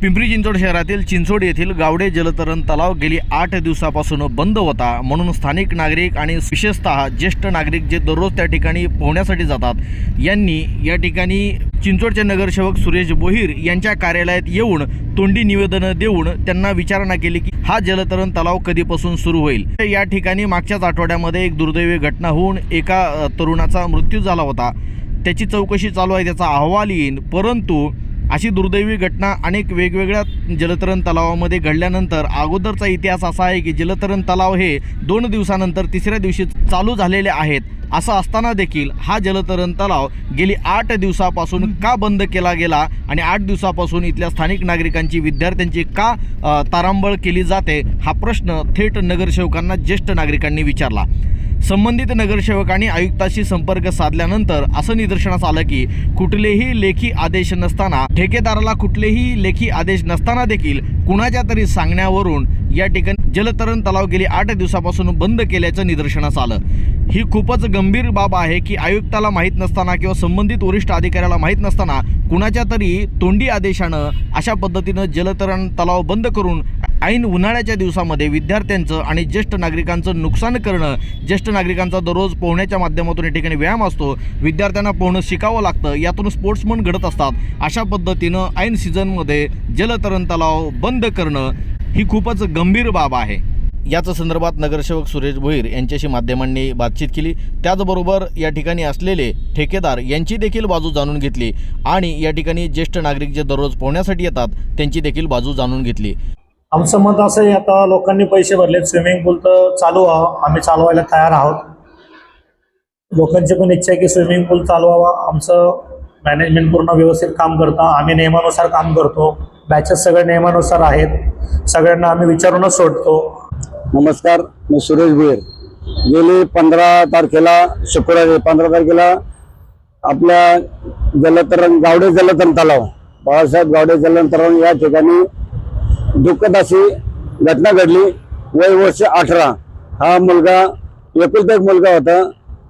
पिंपरी चिंचवड शहरातील चिंचवड येथील गावडे जलतरण तलाव गेली 8 दिवसापासून बंद होता। म्हणून स्थानिक नागरिक आणि विशेषतः ज्येष्ठ नागरिक जे दररोज त्या ठिकाणी पोहण्यासाठी जातात यांनी या ठिकाणी चिंचवडचे नगरसेवक सुरेश बोहीर यांच्या कार्यालयात येऊन तोंडी निवेदन देऊन त्यांना विचारणा केली की हा जलतरण तलाव कधीपासून सुरू होईल। या ठिकाणी मागच्याच आठवड्यामध्ये एक दुर्दैवी घटना होऊन एका तरुणाचा मृत्यू झाला होता। त्याची चौकशी चालू आहे, त्याचा अहवाल येईल, परंतु अशी दुर्दैवी घटना अनेक वेगवेगळ्या जलतरण तलावामध्ये घडल्यानंतर अगोदरचा इतिहास असा आहे की जलतरण तलाव हे 2 दिवसानंतर तिसऱ्या दिवशी चालू झालेले आहेत। असं असताना देखील हा जलतरण तलाव गेली 8 दिवसापासून का बंद केला गेला आणि 8 दिवसापासून इथल्या स्थानिक नागरिकांची विद्यार्थ्यांची का तारांबळ केली जाते हा प्रश्न थेट नगरसेवकांना ज्येष्ठ नागरिकांनी विचारला। संबंधित नगरसेवकांनी आयुक्ताशी संपर्क साधल्यानंतर असं निदर्शनास आलं की कुठलेही लेखी आदेश नसताना ठेकेदाराला कुठलेही लेखी आदेश नसताना देखील कुणाच्या तरी सांगण्यावरून या ठिकाणी जलतरण तलाव गेली 8 दिवसापासून बंद केल्याचं निदर्शनास आलं। ही खूपच गंभीर बाब आहे की आयुक्ताला माहीत नसताना किंवा संबंधित वरिष्ठ अधिकाऱ्याला माहीत नसताना कुणाच्या तरी तोंडी आदेशानं अशा पद्धतीनं जलतरण तलाव बंद करून ऐन उन्हाळ्याच्या दिवसामध्ये विद्यार्थ्यांचं आणि ज्येष्ठ नागरिकांचं नुकसान करणं। ज्येष्ठ नागरिकांचा दररोज पोहण्याच्या माध्यमातून या ठिकाणी व्यायाम असतो, विद्यार्थ्यांना पोहणं शिकावं लागतं, यातून स्पोर्ट्समन घडत असतात। अशा पद्धतीनं ऐन सीझनमध्ये जलतरण तलाव बंद करणं ही खूपच गंभीर बाब आहे। याच संदर्भात नगरसेवक सुरेश बोहीर यांच्याशी माध्यमांनी बातचीत केली। त्याचबरोबर या ठिकाणी असलेले ठेकेदार यांची देखील बाजू जाणून घेतली आणि या ठिकाणी ज्येष्ठ नागरिक जे दररोज पोहण्यासाठी येतात त्यांची देखील बाजू जाणून घेतली। आमचं मत असं आहे, आता लोकांनी पैसे भरलेत, स्विमिंग पूल तर चालू व्हावं, आम्ही चालवायला तयार आहोत। लोकांची पण इच्छा आहे की स्विमिंग पूल चालवावा। आमचं मॅनेजमेंट पूर्ण व्यवस्थित काम करतं, आम्ही नियमानुसार काम करतो, बॅचेस सगळे नियमानुसार आहेत, सगळ्यांना आम्ही विचारूनच सोडतो। नमस्कार, मी सुरेश बोहीर। गेली 15 तारखेला शुक्रवारी 15 तारखेला आपल्या गावडे जलतरण तलाव बाळासाहेब गावडे जलतरण तलाव या ठिकाणी दुःखद अशी घटना घडली। वय वर्ष 18 हा मुलगा एकुलता एक मुलगा होता,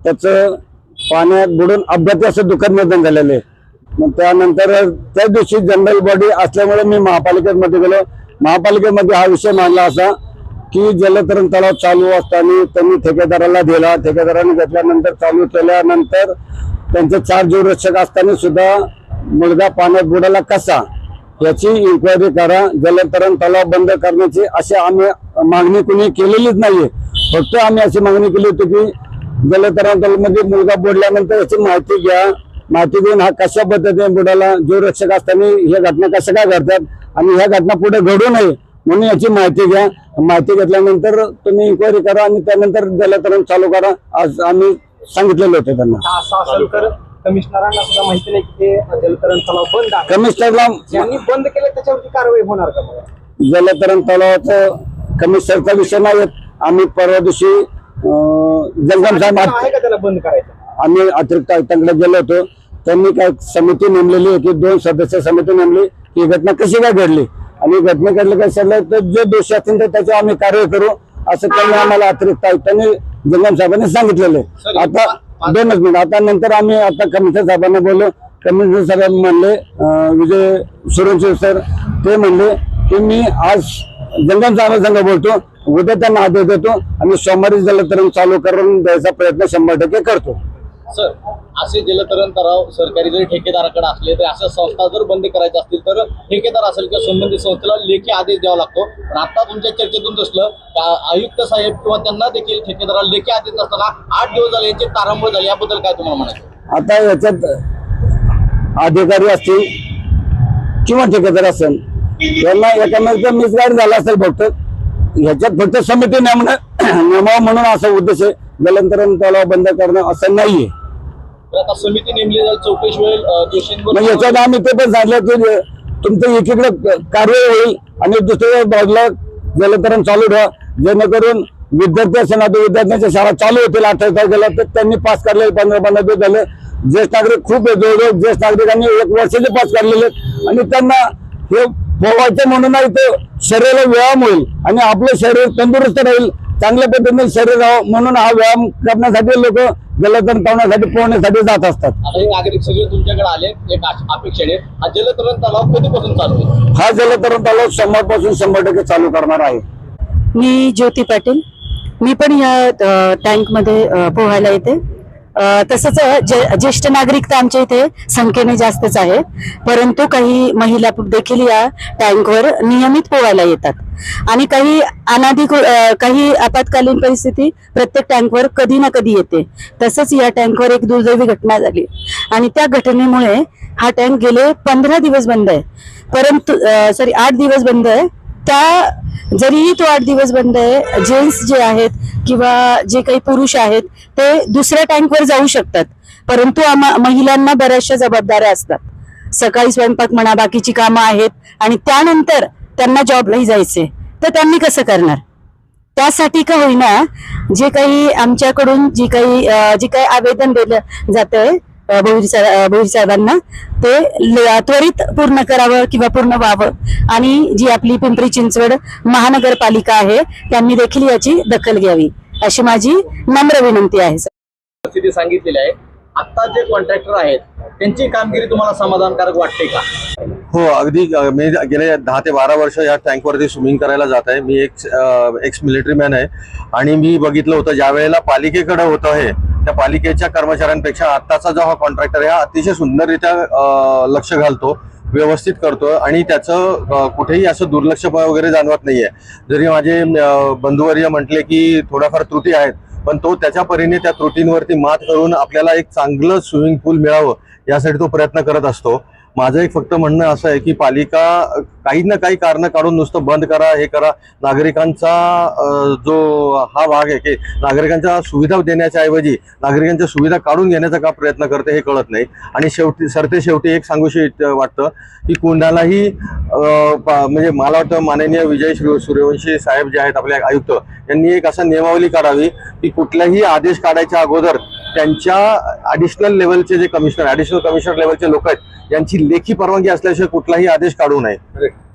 त्याचं पाण्यात बुडून अपघाती असं दुःखद निधन झालेले। मग त्यानंतर त्या दिवशी जनरल बॉडी असल्यामुळे मी महापालिकेमध्ये गेलो। महापालिकेमध्ये हा विषय मांडला असा की जलतरण तलाव चालू असताना त्यांनी ठेकेदाराला दिला, ठेकेदाराने घेतल्यानंतर चालू केल्यानंतर त्यांचे 4 जीवरक्षक असताना सुद्धा मुलगा पाण्यात बुडाला कसा याची इन्क्वायरी करा। जलतरण तलाव बंद करण्याची अशी आम्ही मागणी कुणी केलेलीच नाहीये। फक्त आम्ही अशी मागणी केली होती की जलतरण तलावामध्ये मुलगा बुडल्यानंतर याची माहिती घ्या, माहिती घेऊन हा कशा पद्धतीने बुडाला, जीवरक्षक असताना ह्या घटना कशा काय घडतात आणि ह्या घटना पुढे घडू नये म्हणून याची माहिती घ्या। माहिती घेतल्यानंतर तुम्ही इन्क्वायरी करा आणि त्यानंतर जलतरण चालू करा आज आम्ही सांगितलेले होते त्यांना। असं असेल तर कमिशनरांना सुद्धा माहिती नाही की ते जलतरण तलाव बंद आहे, कमिशनरला ज्यांनी बंद केलं त्याच्यावरती कारवाई होणार का? जलतरण तलावाचं कमिशनरचा विषय नाही। आम्ही परवा दिवशी जंगम साहेब आहे का त्याला बंद करायचं? आम्ही अतिरिक्त आयुक्तांकडे गेलो होतो, त्यांनी काय समिती नेमलेली होती, 2 सदस्य समिती नेमली ही घटना कशी काय घडली आणि घटना घडली काय ठरलं तर जे दोषी असतील तर त्याच्यावर आम्ही कार्य करू असं त्यांनी आम्हाला अतिरिक्त आयुक्तांनी जंगम साहेबांनी सांगितलेलं आहे। आता 2 मिनिट आता नंतर आम्ही आता कमिशनर साहेबांना बोललो। कमिशनर साहेब म्हणले, विजय सुरेश सर ते म्हणले की मी आज जंगम साहेबांसंग बोलतो, उद्या त्यांना आदेश देतो आणि सोमवारी जलतरण चालू करून द्यायचा प्रयत्न 100% करतो। सर, असे जलतरण तलाव सरकारी जरी ठेकेदाराकडे असले तर अशा संस्था जर बंद करायच्या असतील तर ठेकेदार असेल किंवा संबंधित संस्थेला लेखी आदेश द्यावा लागतो। पण आता तुमच्या चर्चेतून दिसलं आयुक्त साहेब किंवा त्यांना देखील ठेकेदाराला लेखी आदेश नसताना 8 दिवस झाले यांची तारांबळ झाली, याबद्दल काय तुम्हाला म्हणायचं? आता याच्यात अधिकारी असतील किंवा ठेकेदार असेल यांना एकामेकांचा मिसगाईड झाला असेल, फक्त ह्याच्यात फक्त समिती नेमावं म्हणून असा उद्देश आहे। जलतरण तलाव बंद करणं असं नाहीये। आता समिती नेमली जाईल, चौकशी होईल दोषींवर। याच्यात आम्ही ते पण सांगितलं की तुमचं एकीकडे कारवाई होईल आणि दुसऱ्या बाजूला जलतरण चालू ठेवा, जेणेकरून विद्यार्थी असेल ना विद्यार्थ्यांच्या शाळा चालू होतील 28 तारखेला, तर त्यांनी पास काढलेले 15 दिवस झाले। ज्येष्ठ नागरिक खूप जवळजवळ ज्येष्ठ नागरिकांनी 1 वर्षाचे पास काढलेले आणि त्यांना हे पोहायचं म्हणून नाही तर शरीराला व्यायाम होईल आणि आपलं शरीर तंदुरुस्त राहील, चांगल्या पद्धतीने शरीर राहावं म्हणून हा व्यायाम करण्यासाठी लोक जलतरण तलावासाठी पोहण्यासाठी जात असतात. आता हे नागरिक सगळे तुमच्याकडे आले एक अपेक्षेने हा जलतरण तलाव कधीपासून चालू आहे? हा जलतरण तलाव 100 पासून 100% चालू करणार आहे. मी ज्योती पाटील, मी पण या टँकमध्ये पोहायला येते. तसंच ज्येष्ठ नागरिक तर आमच्या इथे संख्येने जास्तच आहे, परंतु काही महिला देखील या टँकवर नियमित पोहायला येतात. आणि काही काही आपत्कालीन परिस्थिती प्रत्येक टँकवर कधी ना कधी येते. तसंच या टँकवर एक दुर्दैवी घटना झाली आणि त्या घटनेमुळे हा टँक गेले 15 दिवस बंद आहे. परंतु 8 दिवस बंद आहे. जरीही तो 8 दिवस बंद आहे, जेंट्स जे आहेत किंवा जे काही पुरुष आहेत ते दुसऱ्या टँकवर जाऊ शकतात, परंतु महिलांना बऱ्याचशा जबाबदाऱ्या असतात. सकाळी स्वयंपाक म्हणा, बाकीची कामं आहेत आणि त्यानंतर त्यांना जॉबलाही जायचे, तर त्यांनी कसं करणार? त्यासाठी का होईना जे काही आमच्याकडून जे काही आवेदन दिलं जातंय भोईर साहेबांना, ते त्वरित पूर्ण करावं किंवा पूर्ण व्हावं. आणि जी आपली पिंपरी चिंचवड महानगरपालिका आहे त्यांनी देखील याची दखल घ्यावी अशी माझी नम्र विनंती आहे. परिस्थिती सांगितलेली आहे. आता जे कॉन्ट्रॅक्टर आहेत त्यांची कामगिरी तुम्हाला समाधानकारक वाटते का? हो, अगदी. मी गेले 10 ते 12 वर्ष या टँकवरती स्विमिंग करायला जात आहे. मी एक्स मिलिटरी मॅन आहे आणि मी बघितलं होतं ज्या वेळेला पालिकेकडे होतं हे, त्या पालिकेच्या कर्मचाऱ्यांपेक्षा आत्ताचा जो हा कॉन्ट्रॅक्टर आहे हा अतिशय सुंदररित्या लक्ष घालतो, व्यवस्थित करतो आणि त्याचं कुठेही असं दुर्लक्ष वगैरे जाणवत नाहीये. जरी माझे बंधुवर्य म्हटले की थोड्याफार त्रुटी आहेत, पण तो त्याच्या परीने त्या त्रुटींवरती मात करून आपल्याला एक चांगलं स्विमिंग पूल मिळावं यासाठी तो प्रयत्न करत असतो. माझं एक फक्त म्हणणं असं आहे की पालिका काही ना काही कारण काढून नुसतं बंद करा, हे करा, नागरिकांचा जो हा भाग आहे की नागरिकांच्या सुविधा देण्याच्या ऐवजी नागरिकांच्या सुविधा काढून घेण्याचा का प्रयत्न करते हे कळत नाही. आणि शेवटी एक सांगूशी वाटतं की कोणालाही म्हणजे मला वाटतं माननीय विजय सूर्यवंशी साहेब जे आहेत आपले आयुक्त, यांनी एक असं नियमावली काढावी की कुठलाही आदेश काढायच्या अगोदर त्यांच्या ॲडिशनल लेवलचे जे ॲडिशनल कमिशनर लेवलचे लोक आहेत यांची लेखी परवानगी असल्याशिवाय कुठलाही आदेश काढू नये.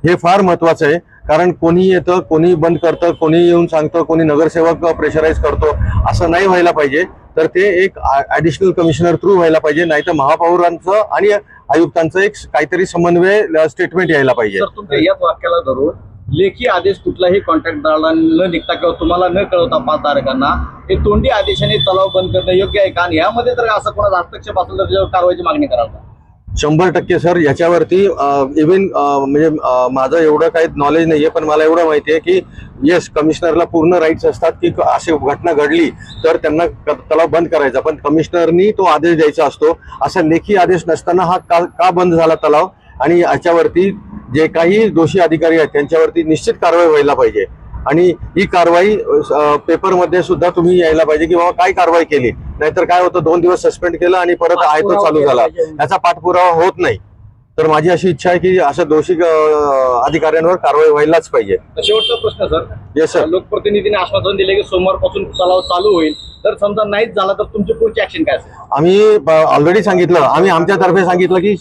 हे फार महत्वाचं आहे, कारण कोणी येतं, कोणी बंद करतं, कोणी येऊन सांगतं, कोणी नगरसेवक प्रेशराईज करतो, असं नाही व्हायला पाहिजे. तर ते एक ॲडिशनल कमिशनर थ्रू व्हायला पाहिजे, नाहीतर महापौरांचं आणि आयुक्तांचं एक काहीतरी समन्वय स्टेटमेंट यायला पाहिजे. तुमच्या याच वाक्याला धरून लेखी आदेश कुठलाही कॉन्ट्रॅक्टदाराला न निघता किंवा तुम्हाला न कळवता 5 तारखांना हे तोंडी आदेशाने तलाव बंद करणं योग्य आहे का? आणि यामध्ये जर असं कोणाचा हस्तक्षेप असेल तर त्याच्यावर कारवाईची मागणी कराल का? 100% सर. याच्यावरती इव्हन म्हणजे माझं एवढं काही नॉलेज नाहीये, पण मला एवढं माहिती आहे की येस, कमिशनरला पूर्ण राईट्स असतात की अशी घटना घडली तर त्यांना तलाव बंद करायचा, पण कमिशनरनी तो आदेश द्यायचा असतो. असा लेखी आदेश नसताना हा का बंद झाला तलाव, आणि याच्यावरती जे काही दोषी अधिकारी आहेत त्यांच्यावरती निश्चित कारवाई व्हायला पाहिजे. आणि ही कारवाई पेपरमध्ये सुद्धा तुम्ही यायला पाहिजे की बाबा काय कारवाई केली, नाहीतर काय होतं 2 दिवस सस्पेंड केलं आणि परत आहे तो चालू झाला, याचा पाठपुरावा होत नाही. तर माझी अशी इच्छा आहे की अशा दोषी अधिकाऱ्यांवर कारवाई व्हायलाच पाहिजे. शेवटचा प्रश्न सर. Yes sir. लोकप्रतिनिधीने आश्वासन दिले की सोमवारपासून तलाव चालू होईल, तर समजा नाहीच झाला तर तुमची पुढची ऍक्शन काय असेल? आम्ही ऑलरेडी सांगितलं, आम्ही आमच्यातर्फे सांगितलं की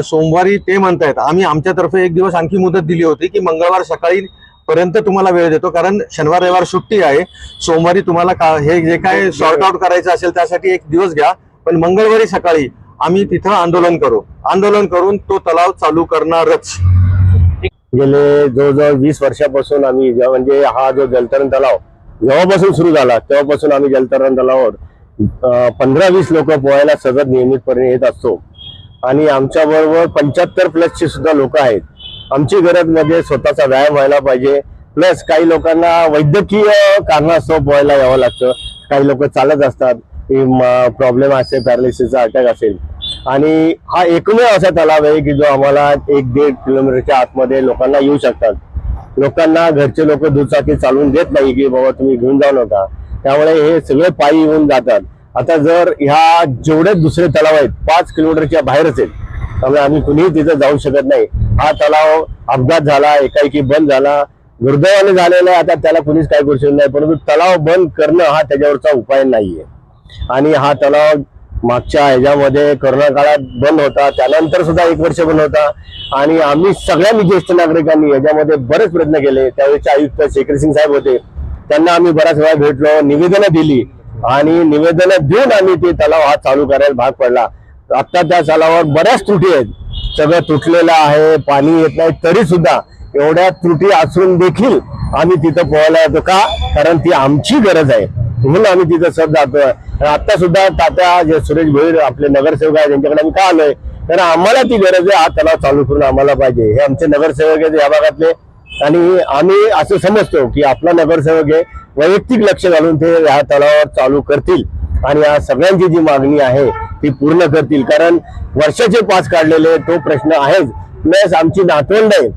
सोमवारी ते म्हणतायत, आम्ही आमच्यातर्फे एक दिवस आणखी मुदत दिली होती की मंगळवार सकाळी पर्यंत तुम्हाला वेळ देतो, कारण शनिवार रविवार सुट्टी आहे. सोमवारी तुम्हाला हे जे काय सॉर्ट आउट करायचं असेल त्यासाठी एक दिवस घ्या, पण मंगळवारी सकाळी आम्ही तिथं आंदोलन करून तो तलाव चालू करणारच. गेले जवळजवळ 20 वर्षापासून आम्ही म्हणजे हा जो जलतरण तलाव जेव्हापासून सुरू झाला तेव्हापासून आम्ही जलतरण तलावावर 15-20 लोक पोहायला सतत नियमितपणे येत असतो. आणि आमच्या बरोबर 75+ सुद्धा लोक आहेत. आमची गरज म्हणजे स्वतःचा व्यायाम व्हायला पाहिजे, प्लस काही लोकांना वैद्यकीय कारणास्तव पोहायला यावं लागतं. काही लोक चालत असतात, प्रॉब्लेम असेल, पॅरालिसिसचा अटॅक असेल. आणि हा एकमेव असा तलाव आहे की जो आम्हाला 1-1.5 किलोमीटरच्या आतमध्ये लोकांना येऊ शकतात. लोकांना घरचे लोक दुचाकी चालवून देत नाही की बाबा तुम्ही घेऊन जाऊ नका, त्यामुळे हे सगळे पायी येऊन जातात. आता जर ह्या जेवढे दुसरे तलाव आहेत 5 किलोमीटरच्या बाहेरच आहेत, त्यामुळे आम्ही कुणीही तिथं जाऊ शकत नाही. हा तलाव अपघात झाला, एकाएकी बंद झाला, दुर्दैवाने झालेला आहे, आता त्याला कुणीच काय करू शकत नाही. परंतु तलाव बंद करणं हा त्याच्यावरचा उपाय नाहीये. आणि हा तलाव मागच्या ह्याच्यामध्ये कोरोना काळात बंद होता, त्यानंतर सुद्धा 1 वर्ष बंद होता. आणि आम्ही सगळ्यांनी ज्येष्ठ नागरिकांनी याच्यामध्ये बरेच प्रयत्न केले. त्यावेळेचे आयुक्त शेखर सिंग साहेब होते, त्यांना आम्ही बऱ्याच वेळा भेटलो, निवेदनं दिली आणि निवेदनं देऊन आम्ही ते तलाव हा चालू करायला भाग पडला. आता त्या तलावावर बऱ्याच त्रुटी आहेत, सगळं तुटलेलं आहे, पाणी येत नाही, तरी सुद्धा एवढ्या त्रुटी असून देखील आम्ही तिथं पोहायला येतो. का? कारण ती आमची गरज आहे म्हणून आम्ही तिथं सर जातोय. आता सुद्धा तात्या जे सुरेश भोईर आपले नगरसेवक आहेत त्यांच्याकडे आम्ही का आलोय, कारण आम्हाला ती गरज आहे, हा तलाव चालू करून आम्हाला पाहिजे. हे आमचे नगरसेवक आहेत या भागातले आणि आम्ही असं समजतो की आपला नगरसेवक हे वैयक्तिक लक्ष घालून ते ह्या तलावावर चालू करतील आणि या सगळ्यांची जी मागणी आहे ती पूर्ण करतील. कारण वर्षाचे पास काढलेले तो प्रश्न आहेच, प्लस आमची नातवंड आहे,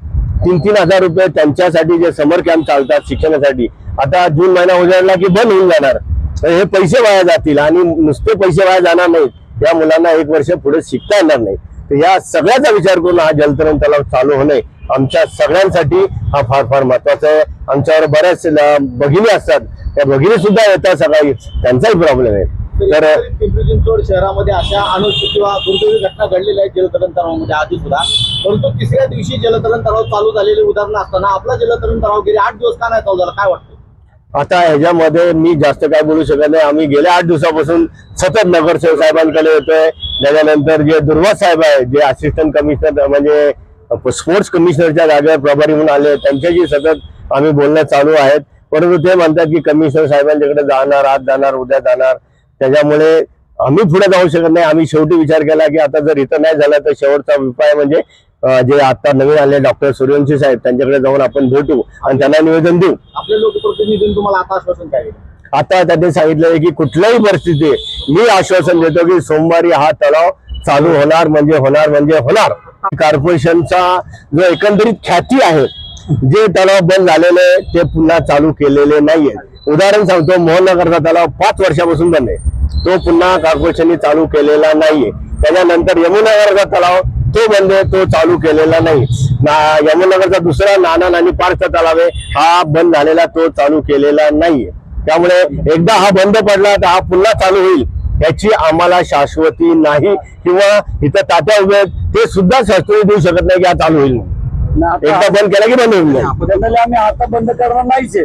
3,000 रुपये त्यांच्यासाठी जे समर कॅम्प चालतात शिक्षणासाठी, आता जून महिना उजाडला की बंद होऊन जाणार. तर हे पैसे वाया जातील आणि नुसते पैसे वाया जाणार नाहीत, या मुलांना 1 वर्ष पुढे शिकता येणार नाही. तर या सगळ्याचा विचार करून हा जलतरण तलाव चालू होणे आमच्या सगळ्यांसाठी हा फार फार महत्वाचा आहे. आमच्यावर बऱ्याच भगिनी असतात, त्या भगिनी सुद्धा येतात सकाळी, त्यांचाही प्रॉब्लेम आहे. तर पिंपरी चिंचवड शहरामध्ये अशा अनोखी किंवा दुर्दैवी घटना घडलेल्या आहेत जलतरण तलावामध्ये आधी सुद्धा, परंतु तिसऱ्या दिवशी जलतरण तलाव चालू झालेले उदाहरण असताना आपला जलतरण तलाव गेले 8 दिवस का नाही चालू झाला, काय वाटतं? आता ह्याच्यामध्ये मी जास्त काय बोलू शकत नाही. आम्ही गेल्या 8 दिवसापासून सतत नगरसेवक साहेबांकडे येतोय. त्याच्यानंतर जे दुर्वास साहेब आहे, जे असिस्टंट कमिशनर म्हणजे स्पोर्ट्स कमिशनरच्या जागेवर प्रभारी म्हणून आले, त्यांच्याशी सतत आम्ही बोलणं चालू आहेत. परंतु ते म्हणतात की कमिशनर साहेबांच्याकडे जाणार, आज जाणार, उद्या जाणार, त्याच्यामुळे आम्ही पुढे जाऊ शकत नाही. आम्ही शेवटी विचार केला की आता जर इथं नाही झालं तर शेवटचा उपाय म्हणजे जे आता नवीन आले डॉक्टर सूर्यवंशी साहेब त्यांच्याकडे जाऊन आपण भेटू आणि त्यांना निवेदन देऊ. आपले लोकप्रतिनिधींनी तुम्हाला आता आश्वासन काय दिलं? आता त्यांनी सांगितलंय की कुठल्याही परिस्थितीत मी आश्वासन देतो की सोमवारी हा तलाव चालू होणार म्हणजे होणार. कॉर्पोरेशनचा जो एकंदरीत ख्याती आहे, जे तलाव बंद झालेले ते पुन्हा चालू केलेले नाहीये. उदाहरण सांगतो, मोहननगरचा तलाव 5 वर्षापासून बंद आहे, तो पुन्हा कॉर्पोरेशनने चालू केलेला नाहीये. त्याच्यानंतर यमुनानगरचा तलाव तो बंद आहे, तो चालू केलेला नाही. यमुनानगरचा दुसरा नाना नानी पार्कचा तलाव आहे, हा बंद झालेला, तो चालू केलेला नाहीये. त्यामुळे एकदा हा बंद पडला तर हा पुन्हा चालू होईल याची आम्हाला शाश्वती नाही, किंवा इथं तात्या उभे ते सुद्धा शाश्वती देऊ शकत नाही की हा चालू होईल. एकदा बंद केला की बंद होईल नाही. जनरली आम्ही आता बंद करणार नाहीच,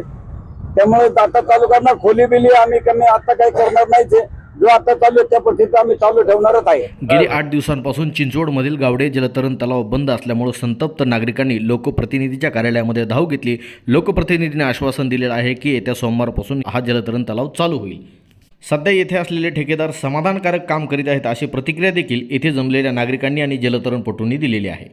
त्यामुळे आता चालू करणार, खोली बिली आम्ही कमी आता काही करणार नाहीच. जो आता चालू आहे त्या पद्धतीने आम्ही चालू ठेवणारच आहे. गेली 8 दिवसांपासून चिंचवडमधील गावडे जलतरण तलाव बंद असल्यामुळे संतप्त नागरिकांनी लोकप्रतिनिधीच्या कार्यालयामध्ये धाव घेतली. लोकप्रतिनिधींनी आश्वासन दिलेलं आहे की येत्या सोमवारपासून हा जलतरण तलाव चालू होईल. सध्या येथे असलेले ठेकेदार समाधानकारक काम करीत आहेत अशी प्रतिक्रिया देखील येथे जमलेल्या नागरिकांनी आणि जलतरणपटूंनी दिलेली आहे.